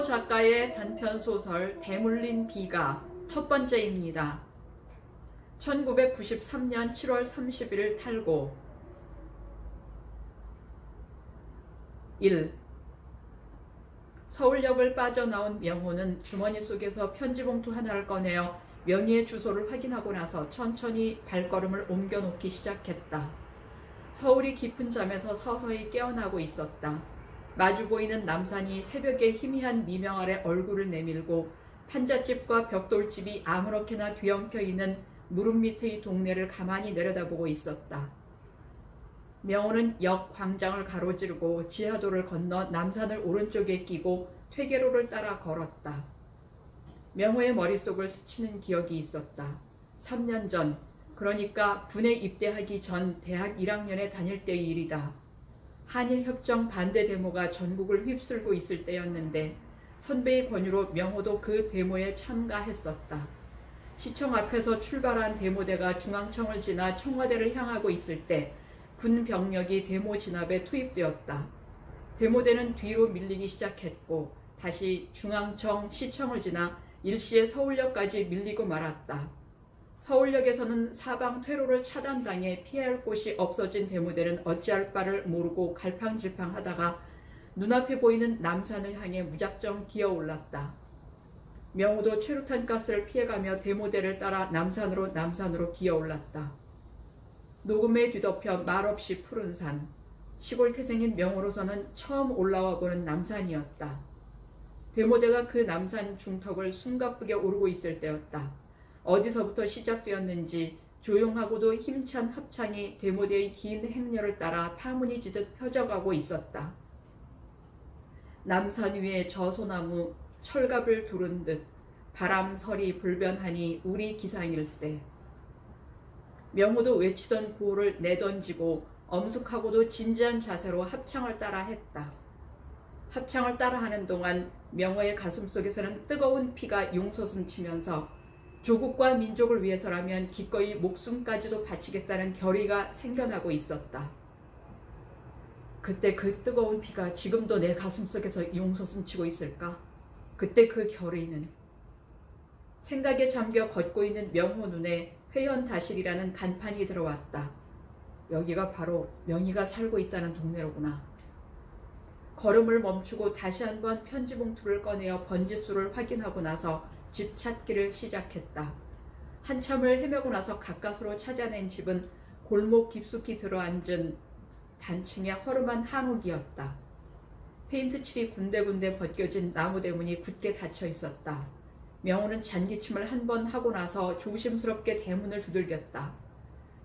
작가의 단편소설 대물린 비가 첫 번째입니다. 1993년 7월 31일 탈고. 1. 서울역을 빠져나온 명호는 주머니 속에서 편지봉투 하나를 꺼내어 명희의 주소를 확인하고 나서 천천히 발걸음을 옮겨놓기 시작했다. 서울이 깊은 잠에서 서서히 깨어나고 있었다. 마주 보이는 남산이 새벽의 희미한 미명 아래 얼굴을 내밀고 판잣집과 벽돌집이 아무렇게나 뒤엉켜 있는 무릎 밑의 동네를 가만히 내려다보고 있었다. 명호는 역 광장을 가로지르고 지하도를 건너 남산을 오른쪽에 끼고 퇴계로를 따라 걸었다. 명호의 머릿속을 스치는 기억이 있었다. 3년 전, 그러니까 군에 입대하기 전 대학 1학년에 다닐 때의 일이다. 한일협정 반대 데모가 전국을 휩쓸고 있을 때였는데 선배의 권유로 명호도 그 데모에 참가했었다. 시청 앞에서 출발한 데모대가 중앙청을 지나 청와대를 향하고 있을 때 군 병력이 데모 진압에 투입되었다. 데모대는 뒤로 밀리기 시작했고 다시 중앙청, 시청을 지나 일시에 서울역까지 밀리고 말았다. 서울역에서는 사방 퇴로를 차단당해 피할 곳이 없어진 데모대는 어찌할 바를 모르고 갈팡질팡하다가 눈앞에 보이는 남산을 향해 무작정 기어올랐다. 명호도 최루탄 가스를 피해가며 데모대를 따라 남산으로 기어올랐다. 녹음에 뒤덮여 말없이 푸른 산, 시골 태생인 명호로서는 처음 올라와 보는 남산이었다. 데모대가 그 남산 중턱을 숨가쁘게 오르고 있을 때였다. 어디서부터 시작되었는지 조용하고도 힘찬 합창이 데모대의 긴 행렬을 따라 파문이 지듯 펴져가고 있었다. 남산 위에 저 소나무 철갑을 두른 듯 바람설이 불변하니 우리 기상일세. 명호도 외치던 구호를 내던지고 엄숙하고도 진지한 자세로 합창을 따라 했다. 합창을 따라하는 동안 명호의 가슴속에서는 뜨거운 피가 용솟음치면서 조국과 민족을 위해서라면 기꺼이 목숨까지도 바치겠다는 결의가 생겨나고 있었다. 그때 그 뜨거운 피가 지금도 내 가슴속에서 용솟음치고 있을까? 그때 그 결의는 생각에 잠겨 걷고 있는 명호 눈에 회현다실이라는 간판이 들어왔다. 여기가 바로 명희가 살고 있다는 동네로구나. 걸음을 멈추고 다시 한번 편지봉투를 꺼내어 번지수를 확인하고 나서 집 찾기를 시작했다. 한참을 헤매고 나서 가까스로 찾아낸 집은 골목 깊숙이 들어앉은 단층의 허름한 한옥이었다. 페인트칠이 군데군데 벗겨진 나무 대문이 굳게 닫혀 있었다. 명호는 잔기침을 한 번 하고 나서 조심스럽게 대문을 두들겼다.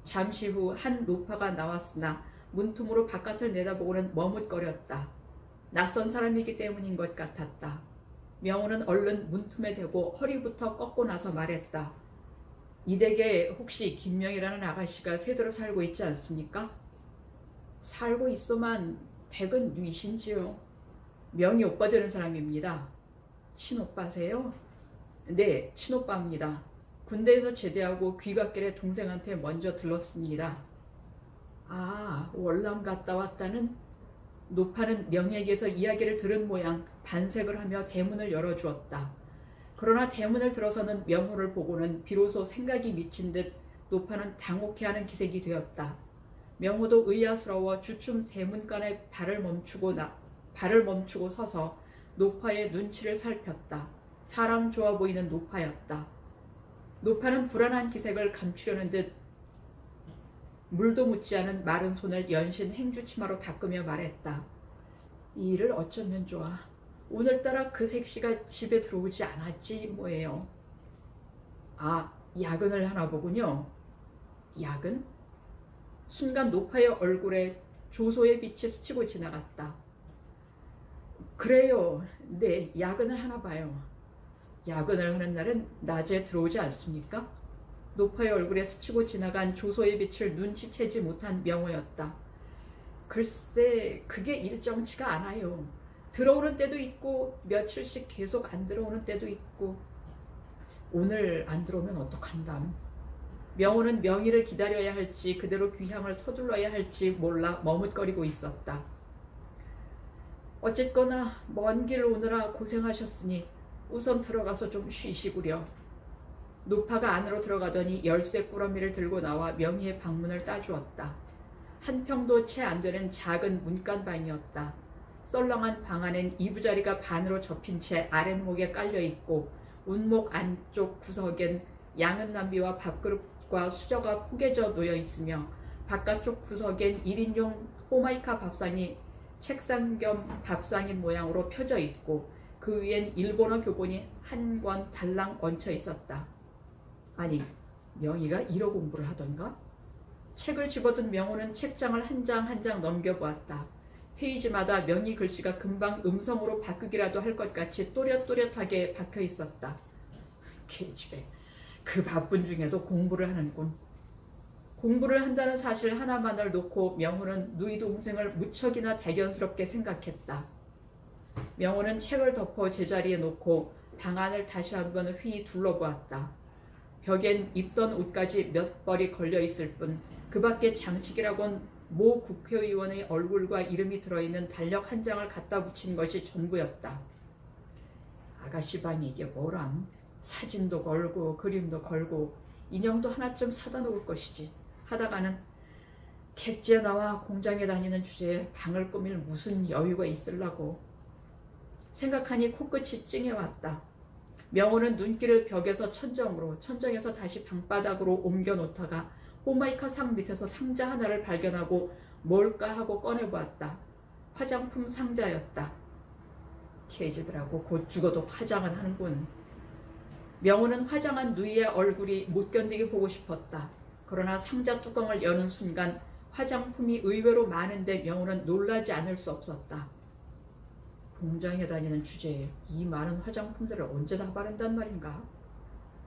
잠시 후 한 노파가 나왔으나 문틈으로 바깥을 내다보고는 머뭇거렸다. 낯선 사람이기 때문인 것 같았다. 명호는 얼른 문틈에 대고 허리부터 꺾고 나서 말했다. 이 댁에 혹시 김명이라는 아가씨가 새들어 살고 있지 않습니까? 살고 있소만 댁은 누이신지요? 명이 오빠 되는 사람입니다. 친오빠세요? 네, 친오빠입니다. 군대에서 제대하고 귀갓길에 동생한테 먼저 들렀습니다. 아, 월남 갔다 왔다는? 노파는 명희에게서 이야기를 들은 모양 반색을 하며 대문을 열어주었다. 그러나 대문을 들어서는 명호를 보고는 비로소 생각이 미친 듯 노파는 당혹해하는 기색이 되었다. 명호도 의아스러워 주춤 대문간에 발을 멈추고 서서 노파의 눈치를 살폈다. 사람 좋아 보이는 노파였다. 노파는 불안한 기색을 감추려는 듯 물도 묻지 않은 마른 손을 연신 행주치마로 닦으며 말했다. 이 일을 어쩌면 좋아. 오늘따라 그 색시가 집에 들어오지 않았지 뭐예요. 아, 야근을 하나 보군요. 야근? 순간 노파의 얼굴에 조소의 빛이 스치고 지나갔다. 그래요. 네, 야근을 하나 봐요. 야근을 하는 날은 낮에 들어오지 않습니까? 노파의 얼굴에 스치고 지나간 조소의 빛을 눈치채지 못한 명호였다. 글쎄, 그게 일정치가 않아요. 들어오는 때도 있고 며칠씩 계속 안 들어오는 때도 있고. 오늘 안 들어오면 어떡한담. 명호는 명희를 기다려야 할지 그대로 귀향을 서둘러야 할지 몰라 머뭇거리고 있었다. 어쨌거나 먼 길 오느라 고생하셨으니 우선 들어가서 좀 쉬시구려. 노파가 안으로 들어가더니 열쇠 꾸러미를 들고 나와 명희의 방문을 따주었다. 한 평도 채 안 되는 작은 문간방이었다. 썰렁한 방 안엔 이부자리가 반으로 접힌 채 아랫목에 깔려있고 운목 안쪽 구석엔 양은 남비와 밥그릇과 수저가 포개져 놓여 있으며 바깥쪽 구석엔 1인용 호마이카 밥상이 책상 겸 밥상인 모양으로 펴져 있고 그 위엔 일본어 교본이 한 권 달랑 얹혀 있었다. 아니, 명희가 일어 공부를 하던가? 책을 집어든 명호는 책장을 한 장 한 장 넘겨보았다. 페이지마다 명희 글씨가 금방 음성으로 바꾸기라도 할 것 같이 또렷또렷하게 박혀 있었다. 계집애, 그 바쁜 중에도 공부를 하는군. 공부를 한다는 사실 하나만을 놓고 명호는 누이 동생을 무척이나 대견스럽게 생각했다. 명호는 책을 덮어 제자리에 놓고 방 안을 다시 한번 휘 둘러보았다. 벽엔 입던 옷까지 몇 벌이 걸려 있을 뿐 그 밖에 장식이라곤 모 국회의원의 얼굴과 이름이 들어있는 달력 한 장을 갖다 붙인 것이 전부였다. 아가씨 방이 이게 뭐람? 사진도 걸고 그림도 걸고 인형도 하나쯤 사다 놓을 것이지 하다가는 객지에 나와 공장에 다니는 주제에 방을 꾸밀 무슨 여유가 있으려고. 생각하니 코끝이 찡해왔다. 명호는 눈길을 벽에서 천정으로, 천정에서 다시 방바닥으로 옮겨 놓다가 호마이카 상 밑에서 상자 하나를 발견하고 뭘까 하고 꺼내보았다. 화장품 상자였다. 계집이라고 곧 죽어도 화장은 하는군. 명호는 화장한 누이의 얼굴이 못 견디게 보고 싶었다. 그러나 상자 뚜껑을 여는 순간 화장품이 의외로 많은데 명호는 놀라지 않을 수 없었다. 공장에 다니는 주제에 이 많은 화장품들을 언제 다 바른단 말인가?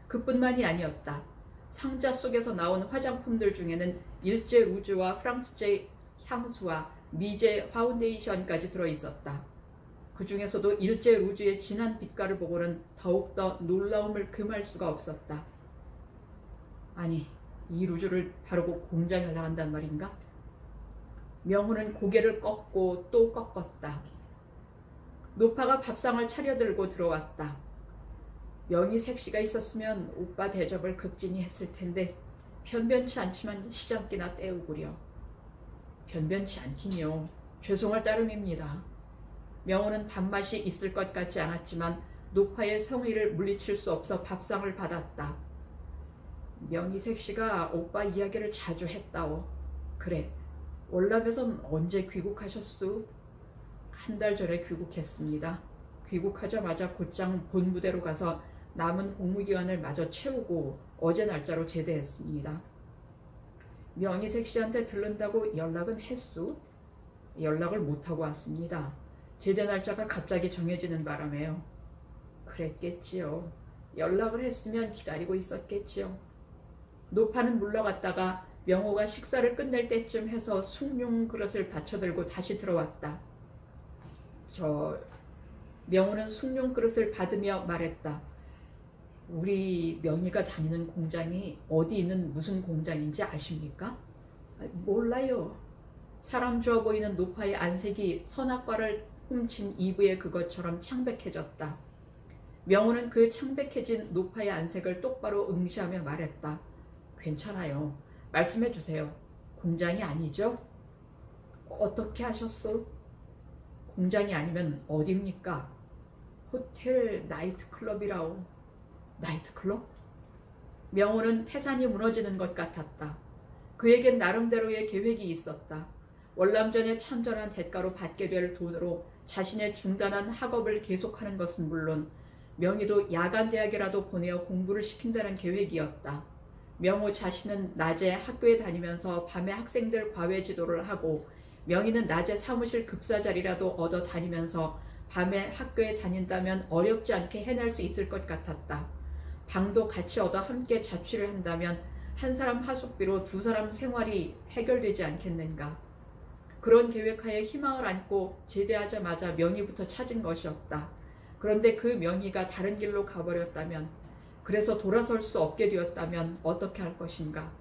그뿐만이 아니었다. 상자 속에서 나온 화장품들 중에는 일제 루즈와 프랑스제 향수와 미제 파운데이션까지 들어있었다. 그 중에서도 일제 루즈의 진한 빛깔을 보고는 더욱더 놀라움을 금할 수가 없었다. 아니, 이 루즈를 바르고 공장에 나간단 말인가? 명호는 고개를 꺾고 또 꺾었다. 노파가 밥상을 차려들고 들어왔다. 명희 색시가 있었으면 오빠 대접을 극진히 했을 텐데 변변치 않지만 시장기나 때우구려. 변변치 않긴요. 죄송할 따름입니다. 명호는 밥맛이 있을 것 같지 않았지만 노파의 성의를 물리칠 수 없어 밥상을 받았다. 명희 색시가 오빠 이야기를 자주 했다오. 그래, 월남에선 언제 귀국하셨수? 한 달 전에 귀국했습니다. 귀국하자마자 곧장 본부대로 가서 남은 복무기간을 마저 채우고 어제 날짜로 제대했습니다. 명희색 씨한테 들른다고 연락은 했수? 연락을 못하고 왔습니다. 제대 날짜가 갑자기 정해지는 바람에요. 그랬겠지요. 연락을 했으면 기다리고 있었겠지요. 노파는 물러갔다가 명호가 식사를 끝낼 때쯤 해서 숭늉 그릇을 받쳐들고 다시 들어왔다. 명호는 숭늉 그릇을 받으며 말했다. 우리 명희가 다니는 공장이 어디 있는 무슨 공장인지 아십니까? 몰라요. 사람 좋아 보이는 노파의 안색이 선악과를 훔친 이브의 그것처럼 창백해졌다. 명호는 그 창백해진 노파의 안색을 똑바로 응시하며 말했다. 괜찮아요. 말씀해 주세요. 공장이 아니죠? 어떻게 하셨소? 공장이 아니면 어디입니까? 호텔 나이트클럽이라오. 나이트클럽? 명호는 태산이 무너지는 것 같았다. 그에겐 나름대로의 계획이 있었다. 월남전에 참전한 대가로 받게 될 돈으로 자신의 중단한 학업을 계속하는 것은 물론 명희도 야간대학이라도 보내어 공부를 시킨다는 계획이었다. 명호 자신은 낮에 학교에 다니면서 밤에 학생들 과외 지도를 하고 명희는 낮에 사무실 급사자리라도 얻어 다니면서 밤에 학교에 다닌다면 어렵지 않게 해낼 수 있을 것 같았다. 방도 같이 얻어 함께 자취를 한다면 한 사람 하숙비로 두 사람 생활이 해결되지 않겠는가. 그런 계획하에 희망을 안고 제대하자마자 명희부터 찾은 것이었다. 그런데 그 명희가 다른 길로 가버렸다면, 그래서 돌아설 수 없게 되었다면 어떻게 할 것인가.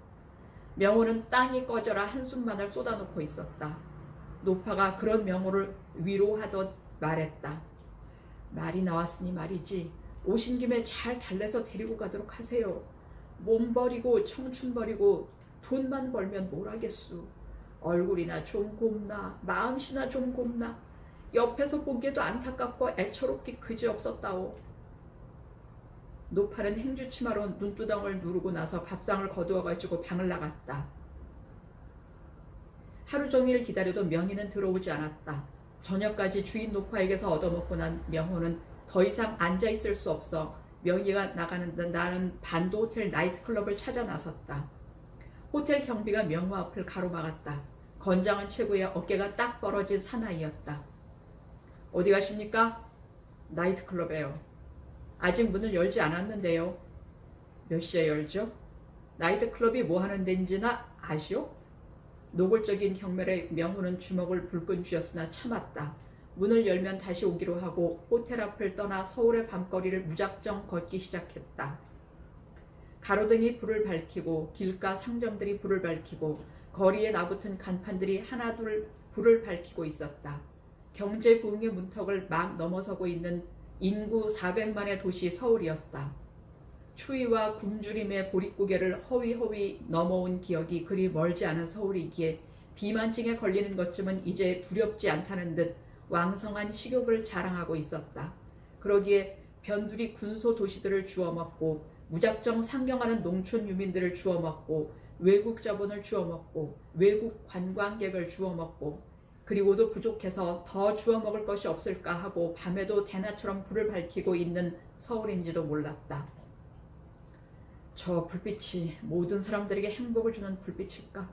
명호는 땅이 꺼져라 한숨만을 쏟아놓고 있었다. 노파가 그런 명호를 위로하던 말했다. 말이 나왔으니 말이지. 오신 김에 잘 달래서 데리고 가도록 하세요. 몸 버리고 청춘 버리고 돈만 벌면 뭘 하겠수. 얼굴이나 좀 곱나 마음씨나 좀 곱나 옆에서 보기에도 안타깝고 애처롭기 그지없었다오. 노팔은 행주치마로 눈두덩을 누르고 나서 밥상을 거두어가지고 방을 나갔다. 하루 종일 기다려도 명희는 들어오지 않았다. 저녁까지 주인 노파에게서 얻어먹고 난 명호는 더 이상 앉아있을 수 없어 명희가 나는 반도 호텔 나이트클럽을 찾아 나섰다. 호텔 경비가 명호 앞을 가로막았다. 건장한 체구에 어깨가 딱 벌어진 사나이였다. 어디 가십니까? 나이트클럽에요. 아직 문을 열지 않았는데요. 몇 시에 열죠? 나이트클럽이 뭐 하는 데인지나 아시오? 노골적인 경멸에 명호는 주먹을 불끈 쥐었으나 참았다. 문을 열면 다시 오기로 하고 호텔 앞을 떠나 서울의 밤거리를 무작정 걷기 시작했다. 가로등이 불을 밝히고 길가 상점들이 불을 밝히고 거리에 나붙은 간판들이 하나둘 불을 밝히고 있었다. 경제 부흥의 문턱을 막 넘어서고 있는 인구 400만의 도시 서울이었다. 추위와 굶주림의 보릿고개를 허위허위 넘어온 기억이 그리 멀지 않은 서울이기에 비만증에 걸리는 것쯤은 이제 두렵지 않다는 듯 왕성한 식욕을 자랑하고 있었다. 그러기에 변두리 군소 도시들을 주워먹고 무작정 상경하는 농촌 유민들을 주워먹고 외국 자본을 주워먹고 외국 관광객을 주워먹고 그리고도 부족해서 더 주워먹을 것이 없을까 하고 밤에도 대낮처럼 불을 밝히고 있는 서울인지도 몰랐다. 저 불빛이 모든 사람들에게 행복을 주는 불빛일까?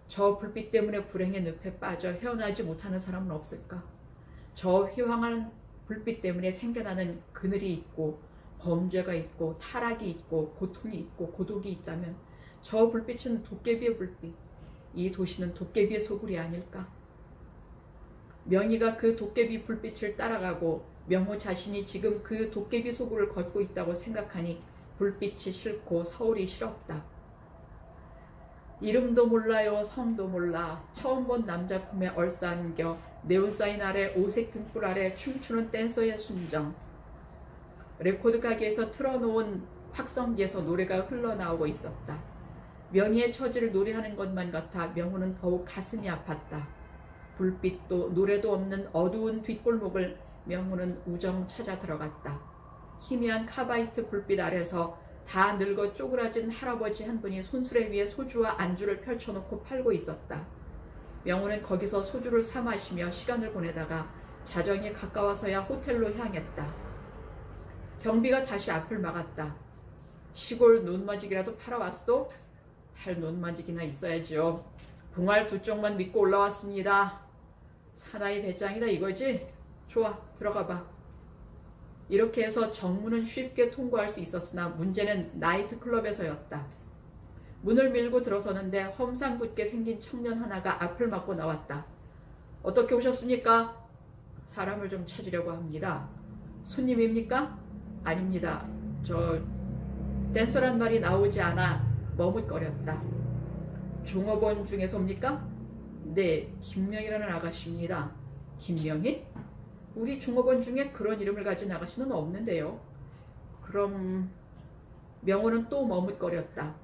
저 불빛 때문에 불행의 늪에 빠져 헤어나지 못하는 사람은 없을까? 저 휘황한 불빛 때문에 생겨나는 그늘이 있고 범죄가 있고 타락이 있고 고통이 있고 고독이 있다면 저 불빛은 도깨비의 불빛, 이 도시는 도깨비의 소굴이 아닐까? 명희가 그 도깨비 불빛을 따라가고 명호 자신이 지금 그 도깨비 소굴을 걷고 있다고 생각하니 불빛이 싫고 서울이 싫었다. 이름도 몰라요. 성도 몰라. 처음 본 남자 품에 얼싸안겨 네온사인 아래 오색 등불 아래 춤추는 댄서의 순정. 레코드 가게에서 틀어놓은 확성기에서 노래가 흘러나오고 있었다. 명희의 처지를 노래하는 것만 같아 명호는 더욱 가슴이 아팠다. 불빛도 노래도 없는 어두운 뒷골목을 명호는 우정 찾아 들어갔다. 희미한 카바이트 불빛 아래서 다 늙어 쪼그라진 할아버지 한 분이 손수레 위에 소주와 안주를 펼쳐놓고 팔고 있었다. 명호는 거기서 소주를 사 마시며 시간을 보내다가 자정이 가까워서야 호텔로 향했다. 경비가 다시 앞을 막았다. 시골 논마직이라도 팔아왔소? 팔 논마직이나 있어야지요. 붕알 두 쪽만 믿고 올라왔습니다. 사나이 배짱이다 이거지? 좋아, 들어가 봐. 이렇게 해서 정문은 쉽게 통과할 수 있었으나 문제는 나이트클럽에서였다. 문을 밀고 들어서는데 험상궂게 생긴 청년 하나가 앞을 막고 나왔다. 어떻게 오셨습니까? 사람을 좀 찾으려고 합니다. 손님입니까? 아닙니다. 저 댄서란 말이 나오지 않아 머뭇거렸다. 종업원 중에서입니까? 네, 김명이라는 아가씨입니다. 김명희? 우리 종업원 중에 그런 이름을 가진 아가씨는 없는데요. 그럼 명호는 또 머뭇거렸다.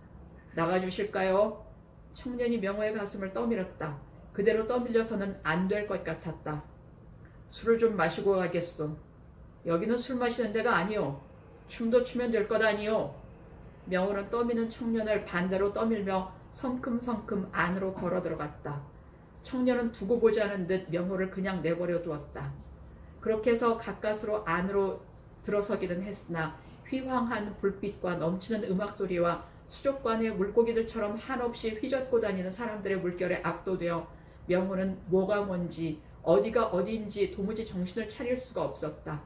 나가주실까요? 청년이 명호의 가슴을 떠밀었다. 그대로 떠밀려서는 안 될 것 같았다. 술을 좀 마시고 가겠소. 여기는 술 마시는 데가 아니오. 춤도 추면 될 것 아니오. 명호는 떠미는 청년을 반대로 떠밀며 성큼성큼 안으로 걸어 들어갔다. 청년은 두고 보지 않은 듯 명호를 그냥 내버려 두었다. 그렇게 해서 가까스로 안으로 들어서기는 했으나 휘황한 불빛과 넘치는 음악소리와 수족관의 물고기들처럼 한없이 휘젓고 다니는 사람들의 물결에 압도되어 명호는 뭐가 뭔지 어디가 어디인지 도무지 정신을 차릴 수가 없었다.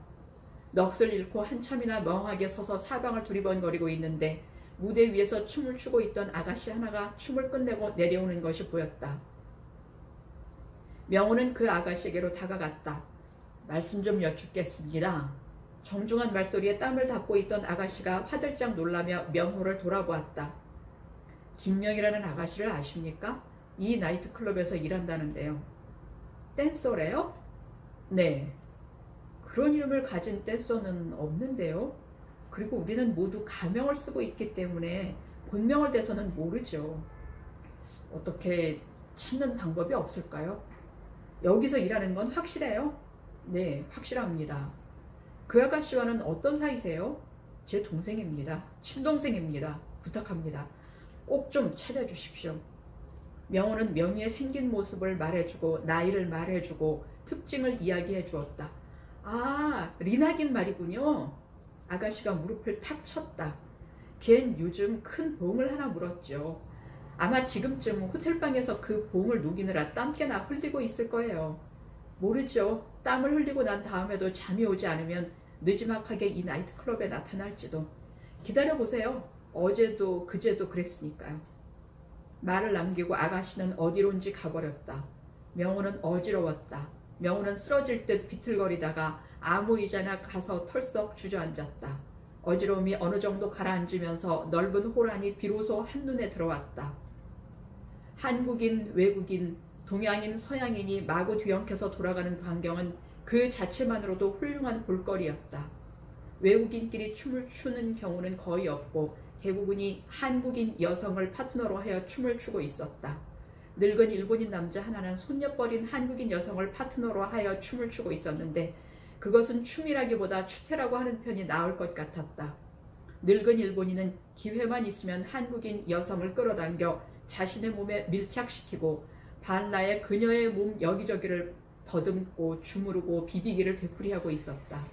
넋을 잃고 한참이나 멍하게 서서 사방을 두리번거리고 있는데 무대 위에서 춤을 추고 있던 아가씨 하나가 춤을 끝내고 내려오는 것이 보였다. 명호는 그 아가씨에게로 다가갔다. 말씀 좀 여쭙겠습니다. 정중한 말소리에 땀을 닦고 있던 아가씨가 화들짝 놀라며 명호를 돌아보았다. 김명이라는 아가씨를 아십니까? 이 나이트클럽에서 일한다는데요. 댄서래요? 네. 그런 이름을 가진 댄서는 없는데요. 그리고 우리는 모두 가명을 쓰고 있기 때문에 본명을 대해서는 모르죠. 어떻게 찾는 방법이 없을까요? 여기서 일하는 건 확실해요? 네, 확실합니다. 그 아가씨와는 어떤 사이세요? 제 동생입니다. 친동생입니다. 부탁합니다. 꼭 좀 찾아주십시오. 명호는 명희의 생긴 모습을 말해주고 나이를 말해주고 특징을 이야기해 주었다. 아, 리나긴 말이군요. 아가씨가 무릎을 탁 쳤다. 걘 요즘 큰 봉을 하나 물었죠. 아마 지금쯤 호텔방에서 그 봉을 녹이느라 땀깨나 흘리고 있을 거예요. 모르죠. 땀을 흘리고 난 다음에도 잠이 오지 않으면 느지막하게 이 나이트클럽에 나타날지도. 기다려보세요. 어제도 그제도 그랬으니까요. 말을 남기고 아가씨는 어디론지 가버렸다. 명호는 어지러웠다. 명호는 쓰러질 듯 비틀거리다가 아무 의자나 가서 털썩 주저앉았다. 어지러움이 어느 정도 가라앉으면서 넓은 홀 안이 비로소 한눈에 들어왔다. 한국인, 외국인, 동양인, 서양인이 마구 뒤엉켜서 돌아가는 광경은 그 자체만으로도 훌륭한 볼거리였다. 외국인끼리 춤을 추는 경우는 거의 없고 대부분이 한국인 여성을 파트너로 하여 춤을 추고 있었다. 늙은 일본인 남자 하나는 손녀뻘인 한국인 여성을 파트너로 하여 춤을 추고 있었는데 그것은 춤이라기보다 추태라고 하는 편이 나을 것 같았다. 늙은 일본인은 기회만 있으면 한국인 여성을 끌어당겨 자신의 몸에 밀착시키고 반나의 그녀의 몸 여기저기를 더듬고 주무르고 비비기를 되풀이하고 있었다.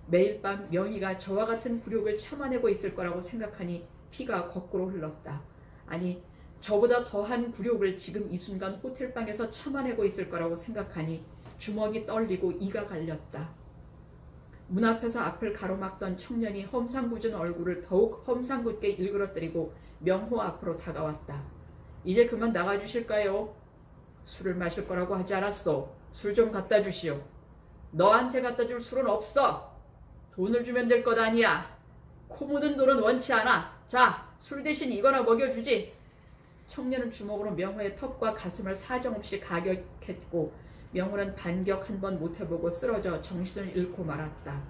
매일 밤 명희가 저와 같은 굴욕을 참아내고 있을 거라고 생각하니 피가 거꾸로 흘렀다. 아니, 저보다 더한 굴욕을 지금 이 순간 호텔방에서 참아내고 있을 거라고 생각하니 주먹이 떨리고 이가 갈렸다. 문 앞에서 앞을 가로막던 청년이 험상궂은 얼굴을 더욱 험상궂게 일그러뜨리고 명호 앞으로 다가왔다. 이제 그만 나가주실까요? 술을 마실 거라고 하지 않았어. 술 좀 갖다 주시오. 너한테 갖다 줄 술은 없어. 돈을 주면 될 것 아니야. 코 묻은 돈은 원치 않아. 자, 술 대신 이거나 먹여주지. 청년은 주먹으로 명호의 턱과 가슴을 사정없이 가격했고 명호는 반격 한 번 못해보고 쓰러져 정신을 잃고 말았다.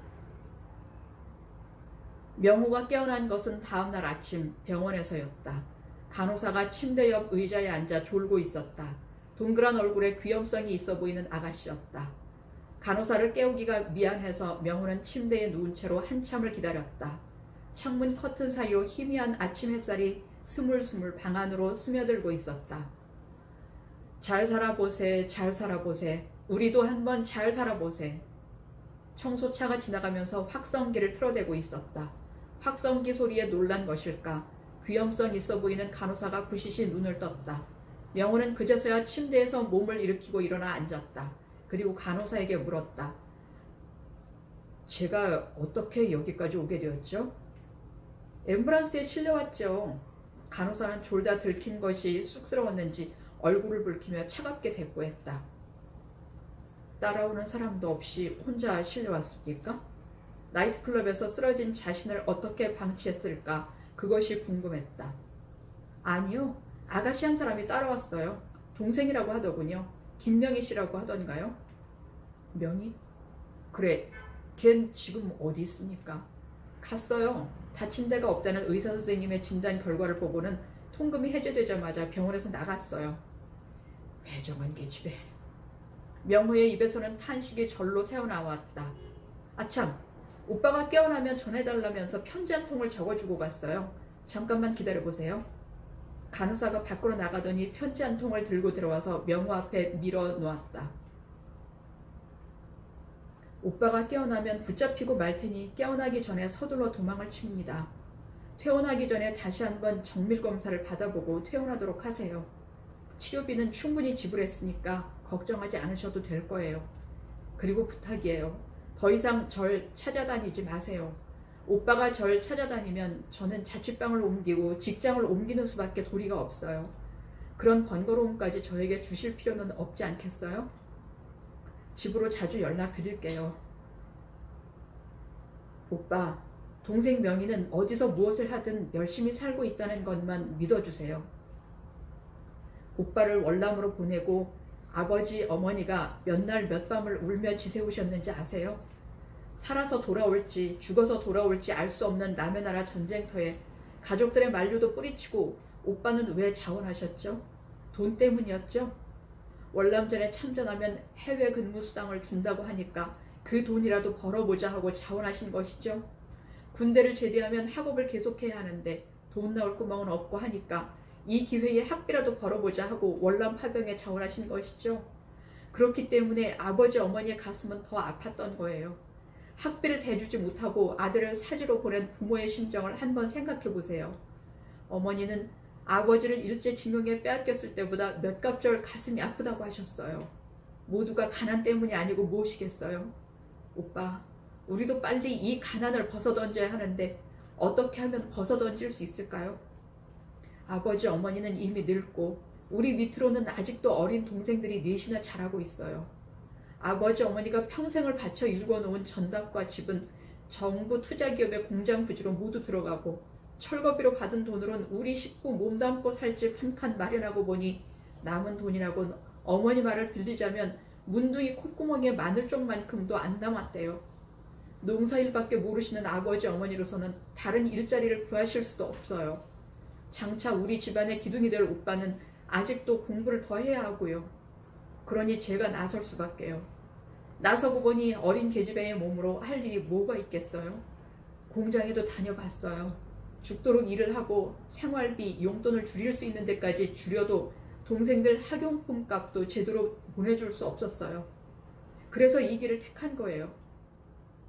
명호가 깨어난 것은 다음날 아침 병원에서였다. 간호사가 침대 옆 의자에 앉아 졸고 있었다. 동그란 얼굴에 귀염성이 있어 보이는 아가씨였다. 간호사를 깨우기가 미안해서 명호는 침대에 누운 채로 한참을 기다렸다. 창문 커튼 사이로 희미한 아침 햇살이 스물스물 방 안으로 스며들고 있었다. 잘 살아보세, 잘 살아보세. 우리도 한번 잘 살아보세. 청소차가 지나가면서 확성기를 틀어대고 있었다. 확성기 소리에 놀란 것일까? 귀염성 있어 보이는 간호사가 부시시 눈을 떴다. 명호는 그제서야 침대에서 몸을 일으키고 일어나 앉았다. 그리고 간호사에게 물었다. 제가 어떻게 여기까지 오게 되었죠? 앰뷸런스에 실려왔죠. 간호사는 졸다 들킨 것이 쑥스러웠는지 얼굴을 붉히며 차갑게 대꾸했다. 따라오는 사람도 없이 혼자 실려왔습니까? 나이트클럽에서 쓰러진 자신을 어떻게 방치했을까? 그것이 궁금했다. 아니요. 아가씨 한 사람이 따라왔어요. 동생이라고 하더군요. 김명희 씨라고 하던가요? 명희? 그래. 걘 지금 어디 있습니까? 갔어요. 다친 데가 없다는 의사 선생님의 진단 결과를 보고는 통금이 해제되자마자 병원에서 나갔어요. 매정한 계집애. 명호의 입에서는 탄식이 절로 새어나왔다. 아참, 오빠가 깨어나면 전해달라면서 편지 한 통을 적어주고 갔어요. 잠깐만 기다려보세요. 간호사가 밖으로 나가더니 편지 한 통을 들고 들어와서 명호 앞에 밀어 놓았다. 오빠가 깨어나면 붙잡히고 말 테니 깨어나기 전에 서둘러 도망을 칩니다. 퇴원하기 전에 다시 한번 정밀 검사를 받아보고 퇴원하도록 하세요. 치료비는 충분히 지불했으니까 걱정하지 않으셔도 될 거예요. 그리고 부탁이에요. 더 이상 절 찾아다니지 마세요. 오빠가 절 찾아다니면 저는 자취방을 옮기고 직장을 옮기는 수밖에 도리가 없어요. 그런 번거로움까지 저에게 주실 필요는 없지 않겠어요? 집으로 자주 연락드릴게요. 오빠, 동생 명희는 어디서 무엇을 하든 열심히 살고 있다는 것만 믿어주세요. 오빠를 월남으로 보내고 아버지, 어머니가 몇 날 몇 밤을 울며 지새우셨는지 아세요? 살아서 돌아올지 죽어서 돌아올지 알 수 없는 남의 나라 전쟁터에 가족들의 만류도 뿌리치고 오빠는 왜 자원하셨죠? 돈 때문이었죠? 월남전에 참전하면 해외 근무 수당을 준다고 하니까 그 돈이라도 벌어보자 하고 자원하신 것이죠. 군대를 제대하면 학업을 계속해야 하는데 돈 나올 구멍은 없고 하니까 이 기회에 학비라도 벌어보자 하고 월남 파병에 자원하신 것이죠. 그렇기 때문에 아버지 어머니의 가슴은 더 아팠던 거예요. 학비를 대주지 못하고 아들을 사지로 보낸 부모의 심정을 한번 생각해 보세요. 어머니는 아버지를 일제징용에 빼앗겼을 때보다 몇 갑절 가슴이 아프다고 하셨어요. 모두가 가난 때문이 아니고 무엇이겠어요? 오빠, 우리도 빨리 이 가난을 벗어던져야 하는데 어떻게 하면 벗어던질 수 있을까요? 아버지 어머니는 이미 늙고 우리 밑으로는 아직도 어린 동생들이 넷이나 자라고 있어요. 아버지 어머니가 평생을 바쳐 일궈놓은 전답과 집은 정부 투자기업의 공장 부지로 모두 들어가고 철거비로 받은 돈으로는 우리 식구 몸담고 살 집 한 칸 마련하고 보니 남은 돈이라곤 어머니 말을 빌리자면 문둥이 콧구멍에 마늘쪽만큼도 안 남았대요. 농사일밖에 모르시는 아버지 어머니로서는 다른 일자리를 구하실 수도 없어요. 장차 우리 집안의 기둥이 될 오빠는 아직도 공부를 더 해야 하고요. 그러니 제가 나설 수밖에요. 나서고 보니 어린 계집애의 몸으로 할 일이 뭐가 있겠어요? 공장에도 다녀봤어요. 죽도록 일을 하고 생활비, 용돈을 줄일 수 있는 데까지 줄여도 동생들 학용품 값도 제대로 보내줄 수 없었어요. 그래서 이 길을 택한 거예요.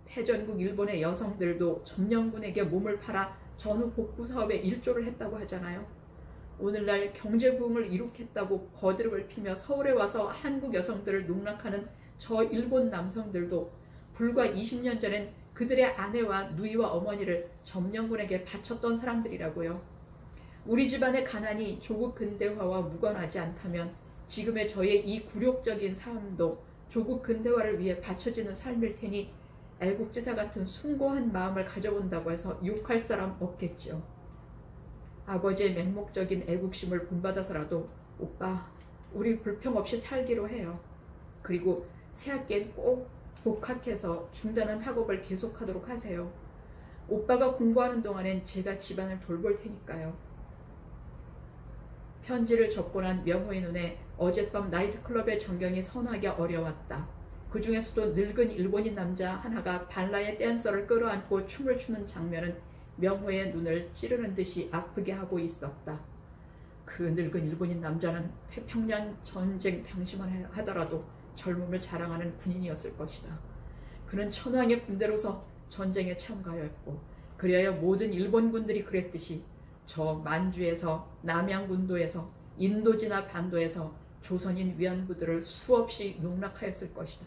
패전국 일본의 여성들도 점령군에게 몸을 팔아 전후 복구 사업에 일조를 했다고 하잖아요. 오늘날 경제부흥을 이룩했다고 거드름을 피며 서울에 와서 한국 여성들을 농락하는 저 일본 남성들도 불과 20년 전엔 그들의 아내와 누이와 어머니를 점령군에게 바쳤던 사람들이라고요. 우리 집안의 가난이 조국 근대화와 무관하지 않다면 지금의 저의 이 굴욕적인 삶도 조국 근대화를 위해 바쳐지는 삶일 테니 애국지사 같은 숭고한 마음을 가져본다고 해서 욕할 사람 없겠지요. 아버지의 맹목적인 애국심을 본받아서라도 오빠, 우리 불평 없이 살기로 해요. 그리고 새학기엔 꼭 복학해서 중단한 학업을 계속하도록 하세요. 오빠가 공부하는 동안엔 제가 집안을 돌볼 테니까요. 편지를 접고 난 명호의 눈에 어젯밤 나이트클럽의 전경이 선하게 어려웠다. 그 중에서도 늙은 일본인 남자 하나가 발라의 댄서를 끌어안고 춤을 추는 장면은 명호의 눈을 찌르는 듯이 아프게 하고 있었다. 그 늙은 일본인 남자는 태평양 전쟁 당시만 하더라도 젊음을 자랑하는 군인이었을 것이다. 그는 천황의 군대로서 전쟁에 참가하였고 그리하여 모든 일본군들이 그랬듯이 저 만주에서 남양군도에서 인도지나 반도에서 조선인 위안부들을 수없이 농락하였을 것이다.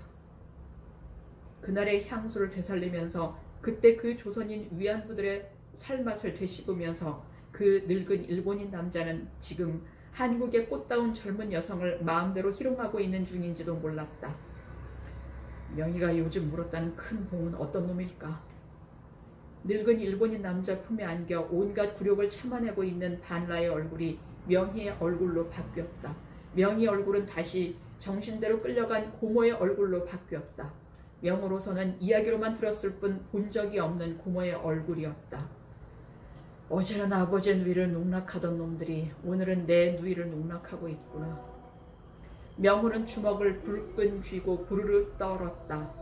그날의 향수를 되살리면서 그때 그 조선인 위안부들의 살맛을 되씹으면서 그 늙은 일본인 남자는 지금 한국의 꽃다운 젊은 여성을 마음대로 희롱하고 있는 중인지도 몰랐다. 명희가 요즘 물었다는 큰 봉은 어떤 놈일까? 늙은 일본인 남자 품에 안겨 온갖 굴욕을 참아내고 있는 반라의 얼굴이 명희의 얼굴로 바뀌었다. 명희 얼굴은 다시 정신대로 끌려간 고모의 얼굴로 바뀌었다. 명호로서는 이야기로만 들었을 뿐 본 적이 없는 고모의 얼굴이었다. 어제는 아버지의 누이를 농락하던 놈들이 오늘은 내 누이를 농락하고 있구나. 명호는 주먹을 불끈 쥐고 부르르 떨었다.